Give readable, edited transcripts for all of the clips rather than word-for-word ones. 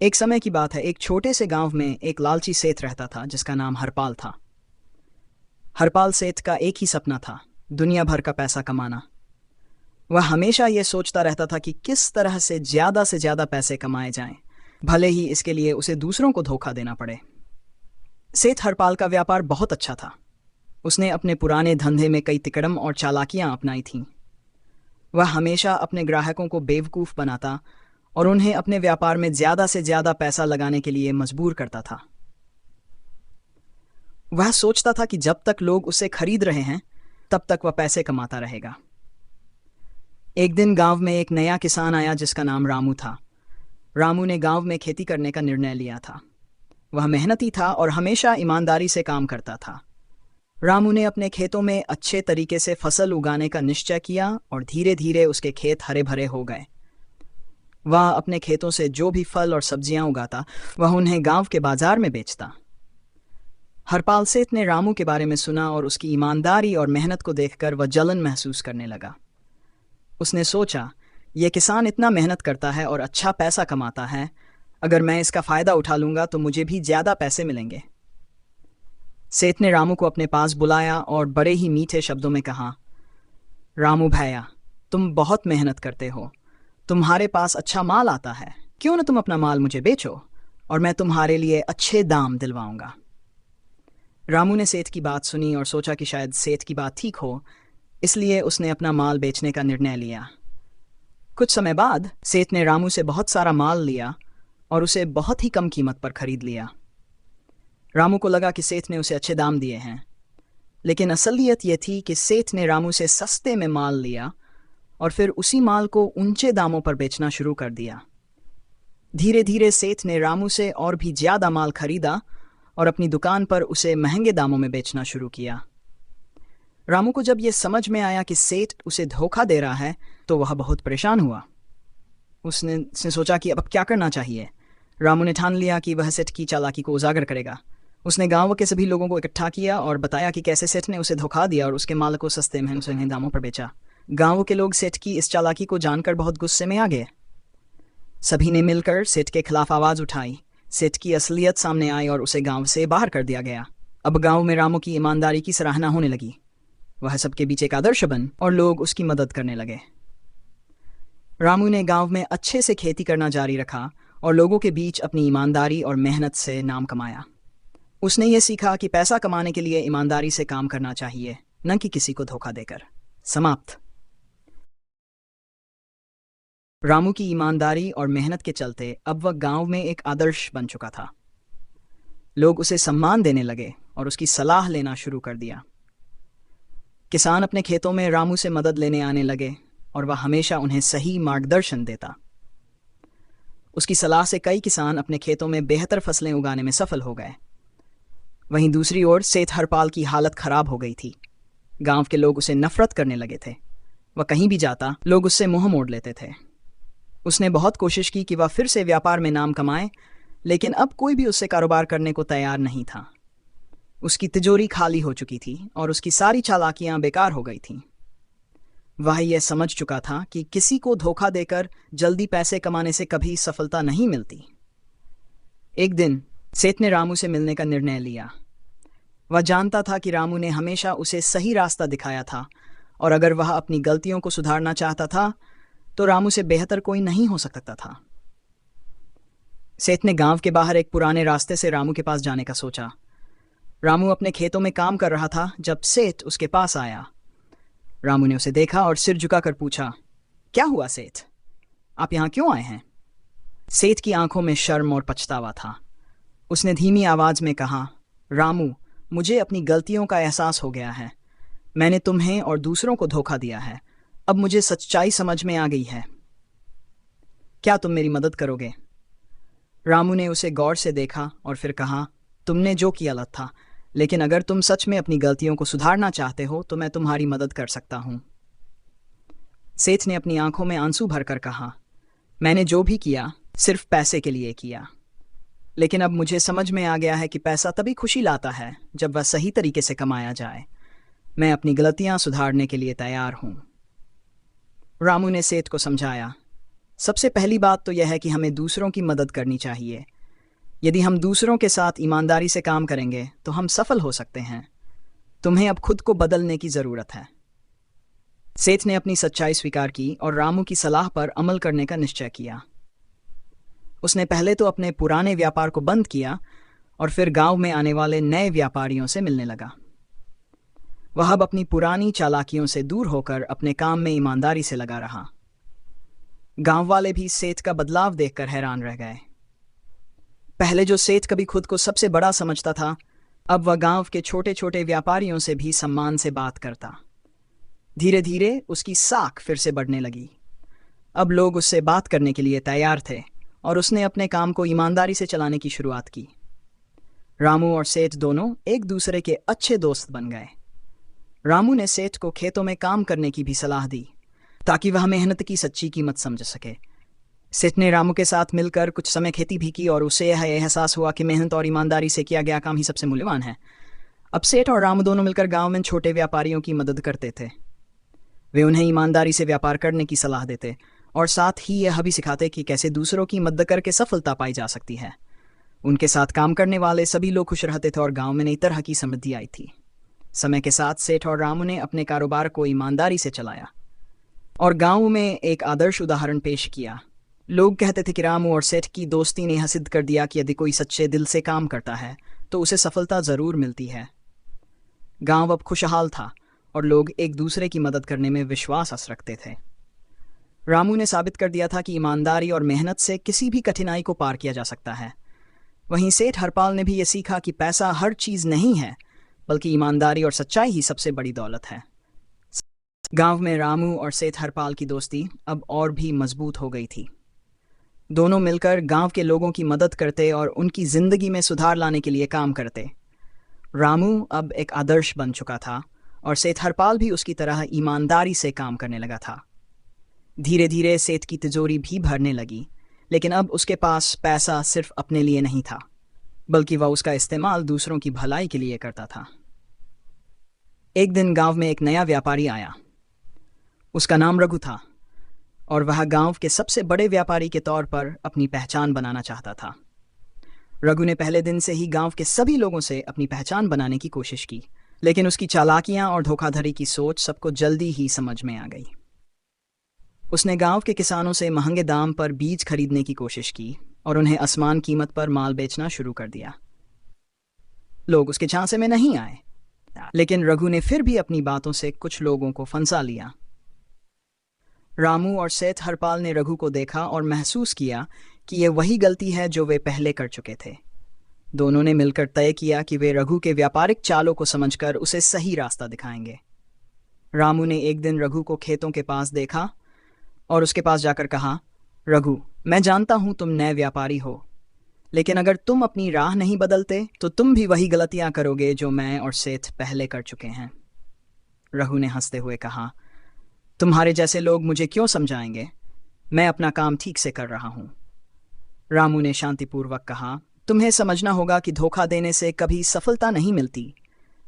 एक समय की बात है, एक छोटे से गांव में एक लालची सेठ रहता था जिसका नाम हरपाल था। हरपाल सेठ का एक ही सपना था, दुनिया भर का पैसा कमाना। वह हमेशा यह सोचता रहता था कि किस तरह से ज्यादा पैसे कमाए जाएं, भले ही इसके लिए उसे दूसरों को धोखा देना पड़े। सेठ हरपाल का व्यापार बहुत अच्छा था। उसने अपने पुराने धंधे में कई तिकड़म और चालाकियां अपनाई थीं। वह हमेशा अपने ग्राहकों को बेवकूफ़ बनाता और उन्हें अपने व्यापार में ज़्यादा से ज़्यादा पैसा लगाने के लिए मजबूर करता था। वह सोचता था कि जब तक लोग उसे खरीद रहे हैं तब तक वह पैसे कमाता रहेगा। एक दिन गांव में एक नया किसान आया जिसका नाम रामू था। रामू ने गांव में खेती करने का निर्णय लिया था। वह मेहनती था और हमेशा ईमानदारी से काम करता था। रामू ने अपने खेतों में अच्छे तरीके से फसल उगाने का निश्चय किया और धीरे धीरे उसके खेत हरे भरे हो गए। वह अपने खेतों से जो भी फल और सब्जियां उगाता वह उन्हें गांव के बाजार में बेचता। हरपाल सेठ ने रामू के बारे में सुना और उसकी ईमानदारी और मेहनत को देखकर वह जलन महसूस करने लगा। उसने सोचा, यह किसान इतना मेहनत करता है और अच्छा पैसा कमाता है, अगर मैं इसका फायदा उठा लूंगा तो मुझे भी ज्यादा पैसे मिलेंगे। सेठ ने रामू को अपने पास बुलाया और बड़े ही मीठे शब्दों में कहा, रामू भैया, तुम बहुत मेहनत करते हो, तुम्हारे पास अच्छा माल आता है, क्यों न तुम अपना माल मुझे बेचो और मैं तुम्हारे लिए अच्छे दाम दिलवाऊंगा। रामू ने सेठ की बात सुनी और सोचा कि शायद सेठ की बात ठीक हो, इसलिए उसने अपना माल बेचने का निर्णय लिया। कुछ समय बाद सेठ ने रामू से बहुत सारा माल लिया और उसे बहुत ही कम कीमत पर खरीद लिया। रामू को लगा कि सेठ ने उसे अच्छे दाम दिए हैं, लेकिन असलियत यह थी कि सेठ ने रामू से सस्ते में माल लिया और फिर उसी माल को ऊंचे दामों पर बेचना शुरू कर दिया। धीरे धीरे सेठ ने रामू से और भी ज्यादा माल खरीदा और अपनी दुकान पर उसे महंगे दामों में बेचना शुरू किया। रामू को जब यह समझ में आया कि सेठ उसे धोखा दे रहा है तो वह बहुत परेशान हुआ। उसने सोचा कि अब क्या करना चाहिए। रामू ने ठान लिया कि वह सेठ की चालाकी को उजागर करेगा। उसने गांव के सभी लोगों को इकट्ठा किया और बताया कि कैसे सेठ ने उसे धोखा दिया और उसके माल को सस्ते महंगे दामों पर बेचा। गांव के लोग सेठ की इस चालाकी को जानकर बहुत गुस्से में आ गए। सभी ने मिलकर सेठ के खिलाफ आवाज उठाई। सेठ की असलियत सामने आई और उसे गांव से बाहर कर दिया गया। अब गांव में रामू की ईमानदारी की सराहना होने लगी। वह सबके बीच एक आदर्श बन और लोग उसकी मदद करने लगे। रामू ने गांव में अच्छे से खेती करना जारी रखा और लोगों के बीच अपनी ईमानदारी और मेहनत से नाम कमाया। उसने ये सीखा कि पैसा कमाने के लिए ईमानदारी से काम करना चाहिए, न कि किसी को धोखा देकर। समाप्त। रामू की ईमानदारी और मेहनत के चलते अब वह गांव में एक आदर्श बन चुका था। लोग उसे सम्मान देने लगे और उसकी सलाह लेना शुरू कर दिया। किसान अपने खेतों में रामू से मदद लेने आने लगे और वह हमेशा उन्हें सही मार्गदर्शन देता। उसकी सलाह से कई किसान अपने खेतों में बेहतर फसलें उगाने में सफल हो गए। वहीं दूसरी ओर सेठ हरपाल की हालत खराब हो गई थी। गांव के लोग उसे नफरत करने लगे थे। वह कहीं भी जाता लोग उससे मुंह मोड़ लेते थे। उसने बहुत कोशिश की कि वह फिर से व्यापार में नाम कमाए, लेकिन अब कोई भी उससे कारोबार करने को तैयार नहीं था। उसकी तिजोरी खाली हो चुकी थी और उसकी सारी चालाकियां बेकार हो गई थीं। वह यह समझ चुका था कि किसी को धोखा देकर जल्दी पैसे कमाने से कभी सफलता नहीं मिलती। एक दिन सेठ ने रामू से मिलने का निर्णय लिया। वह जानता था कि रामू ने हमेशा उसे सही रास्ता दिखाया था और अगर वह अपनी गलतियों को सुधारना चाहता था तो रामू से बेहतर कोई नहीं हो सकता था। सेठ ने गांव के बाहर एक पुराने रास्ते से रामू के पास जाने का सोचा। रामू अपने खेतों में काम कर रहा था जब सेठ उसके पास आया। रामू ने उसे देखा और सिर झुकाकर पूछा, क्या हुआ सेठ, आप यहाँ क्यों आए हैं? सेठ की आंखों में शर्म और पछतावा था। उसने धीमी आवाज में कहा, रामू, मुझे अपनी गलतियों का एहसास हो गया है। मैंने तुम्हें और दूसरों को धोखा दिया है। अब मुझे सच्चाई समझ में आ गई है। क्या तुम मेरी मदद करोगे? रामू ने उसे गौर से देखा और फिर कहा, तुमने जो किया गलत था, लेकिन अगर तुम सच में अपनी गलतियों को सुधारना चाहते हो तो मैं तुम्हारी मदद कर सकता हूं। सेठ ने अपनी आंखों में आंसू भरकर कहा, मैंने जो भी किया सिर्फ पैसे के लिए किया, लेकिन अब मुझे समझ में आ गया है कि पैसा तभी खुशी लाता है जब वह सही तरीके से कमाया जाए। मैं अपनी गलतियां सुधारने के लिए तैयार हूं। रामू ने सेठ को समझाया। सबसे पहली बात तो यह है कि हमें दूसरों की मदद करनी चाहिए। यदि हम दूसरों के साथ ईमानदारी से काम करेंगे तो हम सफल हो सकते हैं। तुम्हें अब खुद को बदलने की जरूरत है। सेठ ने अपनी सच्चाई स्वीकार की और रामू की सलाह पर अमल करने का निश्चय किया। उसने पहले तो अपने पुराने व्यापार को बंद किया और फिर गांव में आने वाले नए व्यापारियों से मिलने लगा। वह अब अपनी पुरानी चालाकियों से दूर होकर अपने काम में ईमानदारी से लगा रहा। गांव वाले भी सेठ का बदलाव देखकर हैरान रह गए। पहले जो सेठ कभी खुद को सबसे बड़ा समझता था, अब वह गांव के छोटे छोटे व्यापारियों से भी सम्मान से बात करता। धीरे धीरे उसकी साख फिर से बढ़ने लगी। अब लोग उससे बात करने के लिए तैयार थे और उसने अपने काम को ईमानदारी से चलाने की शुरुआत की। रामू और सेठ दोनों एक दूसरे के अच्छे दोस्त बन गए। रामू ने सेठ को खेतों में काम करने की भी सलाह दी ताकि वह मेहनत की सच्ची कीमत समझ सके। सेठ ने रामू के साथ मिलकर कुछ समय खेती भी की और उसे यह एहसास हुआ कि मेहनत और ईमानदारी से किया गया काम ही सबसे मूल्यवान है। अब सेठ और रामू दोनों मिलकर गांव में छोटे व्यापारियों की मदद करते थे। वे उन्हें ईमानदारी से व्यापार करने की सलाह देते और साथ ही यह भी सिखाते कि कैसे दूसरों की मदद करके सफलता पाई जा सकती है। उनके साथ काम करने वाले सभी लोग खुश रहते थे और गांव में नई तरह की समृद्धि आई थी। समय के साथ सेठ और रामू ने अपने कारोबार को ईमानदारी से चलाया और गांव में एक आदर्श उदाहरण पेश किया। लोग कहते थे कि रामू और सेठ की दोस्ती ने यह सिद्ध कर दिया कि यदि कोई सच्चे दिल से काम करता है तो उसे सफलता जरूर मिलती है। गांव अब खुशहाल था और लोग एक दूसरे की मदद करने में विश्वास रखते थे। रामू ने साबित कर दिया था कि ईमानदारी और मेहनत से किसी भी कठिनाई को पार किया जा सकता है। वहीं सेठ हरपाल ने भी ये सीखा कि पैसा हर चीज नहीं है, बल्कि ईमानदारी और सच्चाई ही सबसे बड़ी दौलत है। गांव में रामू और सेठ हरपाल की दोस्ती अब और भी मजबूत हो गई थी। दोनों मिलकर गांव के लोगों की मदद करते और उनकी जिंदगी में सुधार लाने के लिए काम करते। रामू अब एक आदर्श बन चुका था और सेठ हरपाल भी उसकी तरह ईमानदारी से काम करने लगा था। धीरे धीरे सेठ की तिजोरी भी भरने लगी, लेकिन अब उसके पास पैसा सिर्फ अपने लिए नहीं था, बल्कि वह उसका इस्तेमाल दूसरों की भलाई के लिए करता था। एक दिन गांव में एक नया व्यापारी आया। उसका नाम रघु था और वह गांव के सबसे बड़े व्यापारी के तौर पर अपनी पहचान बनाना चाहता था। रघु ने पहले दिन से ही गांव के सभी लोगों से अपनी पहचान बनाने की कोशिश की, लेकिन उसकी चालाकियां और धोखाधड़ी की सोच सबको जल्दी ही समझ में आ गई। उसने गांव के किसानों से महंगे दाम पर बीज खरीदने की कोशिश की और उन्हें आसमान कीमत पर माल बेचना शुरू कर दिया। लोग उसके झांसे में नहीं आए, लेकिन रघु ने फिर भी अपनी बातों से कुछ लोगों को फंसा लिया। रामू और सेठ हरपाल ने रघु को देखा और महसूस किया कि यह वही गलती है जो वे पहले कर चुके थे। दोनों ने मिलकर तय किया कि वे रघु के व्यापारिक चालों को समझकर उसे सही रास्ता दिखाएंगे। रामू ने एक दिन रघु को खेतों के पास देखा और उसके पास जाकर कहा, रघु, मैं जानता हूं तुम नए व्यापारी हो, लेकिन अगर तुम अपनी राह नहीं बदलते तो तुम भी वही गलतियां करोगे जो मैं और सेठ पहले कर चुके हैं। रघु ने हंसते हुए कहा, तुम्हारे जैसे लोग मुझे क्यों समझाएंगे, मैं अपना काम ठीक से कर रहा हूं। रामू ने शांतिपूर्वक कहा, तुम्हें समझना होगा कि धोखा देने से कभी सफलता नहीं मिलती।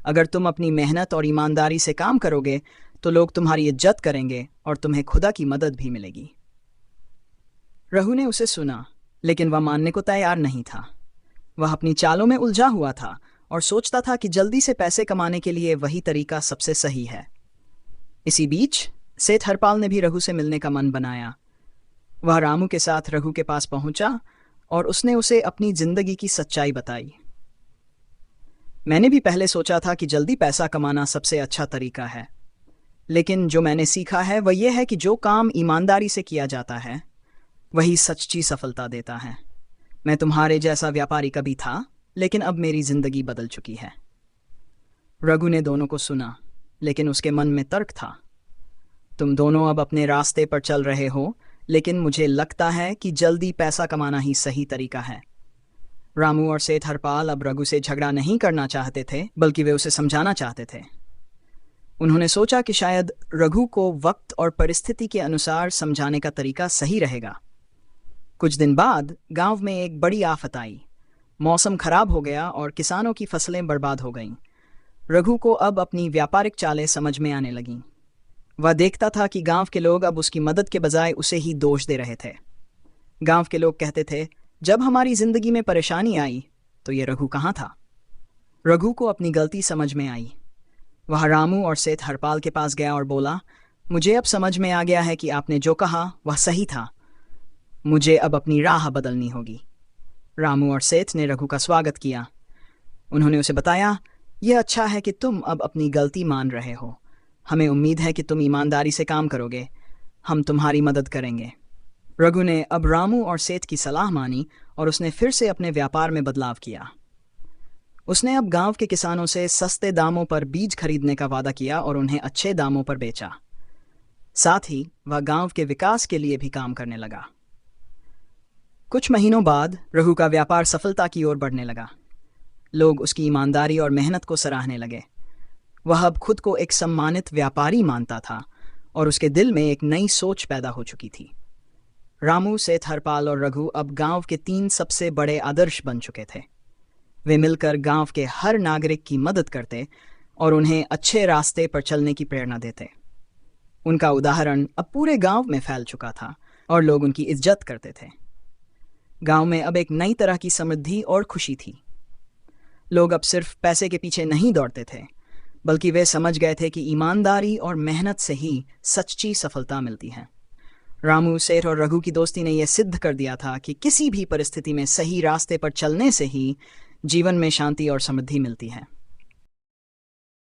अगर तुम अपनी मेहनत और ईमानदारी से काम करोगे तो लोग तुम्हारी इज्जत करेंगे और तुम्हें खुदा की मदद भी मिलेगी। रघु ने उसे सुना, लेकिन वह मानने को तैयार नहीं था। वह अपनी चालों में उलझा हुआ था और सोचता था कि जल्दी से पैसे कमाने के लिए वही तरीका सबसे सही है। इसी बीच सेठ हरपाल ने भी रघु से मिलने का मन बनाया। वह रामू के साथ रघु के पास पहुंचा और उसने उसे अपनी जिंदगी की सच्चाई बताई। मैंने भी पहले सोचा था कि जल्दी पैसा कमाना सबसे अच्छा तरीका है, लेकिन जो मैंने सीखा है वह यह है कि जो काम ईमानदारी से किया जाता है वही सच्ची सफलता देता है। मैं तुम्हारे जैसा व्यापारी कभी था, लेकिन अब मेरी जिंदगी बदल चुकी है। रघु ने दोनों को सुना, लेकिन उसके मन में तर्क था। तुम दोनों अब अपने रास्ते पर चल रहे हो, लेकिन मुझे लगता है कि जल्दी पैसा कमाना ही सही तरीका है। रामू और सेठ हरपाल अब रघु से झगड़ा नहीं करना चाहते थे, बल्कि वे उसे समझाना चाहते थे। उन्होंने सोचा कि शायद रघु को वक्त और परिस्थिति के अनुसार समझाने का तरीका सही रहेगा। कुछ दिन बाद गांव में एक बड़ी आफत आई। मौसम खराब हो गया और किसानों की फसलें बर्बाद हो गईं। रघु को अब अपनी व्यापारिक चालें समझ में आने लगीं। वह देखता था कि गांव के लोग अब उसकी मदद के बजाय उसे ही दोष दे रहे थे। गांव के लोग कहते थे, जब हमारी जिंदगी में परेशानी आई तो ये रघु कहाँ था। रघु को अपनी गलती समझ में आई। वह रामू और सेठ हरपाल के पास गया और बोला, मुझे अब समझ में आ गया है कि आपने जो कहा वह सही था। मुझे अब अपनी राह बदलनी होगी। रामू और सेठ ने रघु का स्वागत किया। उन्होंने उसे बताया, यह अच्छा है कि तुम अब अपनी गलती मान रहे हो। हमें उम्मीद है कि तुम ईमानदारी से काम करोगे। हम तुम्हारी मदद करेंगे। रघु ने अब रामू और सेठ की सलाह मानी और उसने फिर से अपने व्यापार में बदलाव किया। उसने अब गांव के किसानों से सस्ते दामों पर बीज खरीदने का वादा किया और उन्हें अच्छे दामों पर बेचा। साथ ही वह गांव के विकास के लिए भी काम करने लगा। कुछ महीनों बाद रघु का व्यापार सफलता की ओर बढ़ने लगा। लोग उसकी ईमानदारी और मेहनत को सराहने लगे। वह अब खुद को एक सम्मानित व्यापारी मानता था और उसके दिल में एक नई सोच पैदा हो चुकी थी। रामू, सेठ हरपाल और रघु अब गांव के 3 सबसे बड़े आदर्श बन चुके थे। वे मिलकर गांव के हर नागरिक की मदद करते और उन्हें अच्छे रास्ते पर चलने की प्रेरणा देते। उनका उदाहरण अब पूरे गांव में फैल चुका था और लोग उनकी इज्जत करते थे। गांव में अब एक नई तरह की समृद्धि और खुशी थी। लोग अब सिर्फ पैसे के पीछे नहीं दौड़ते थे, बल्कि वे समझ गए थे कि ईमानदारी और मेहनत से ही सच्ची सफलता मिलती है। रामू, सेठ और रघु की दोस्ती ने यह सिद्ध कर दिया था कि किसी भी परिस्थिति में सही रास्ते पर चलने से ही जीवन में शांति और समृद्धि मिलती है।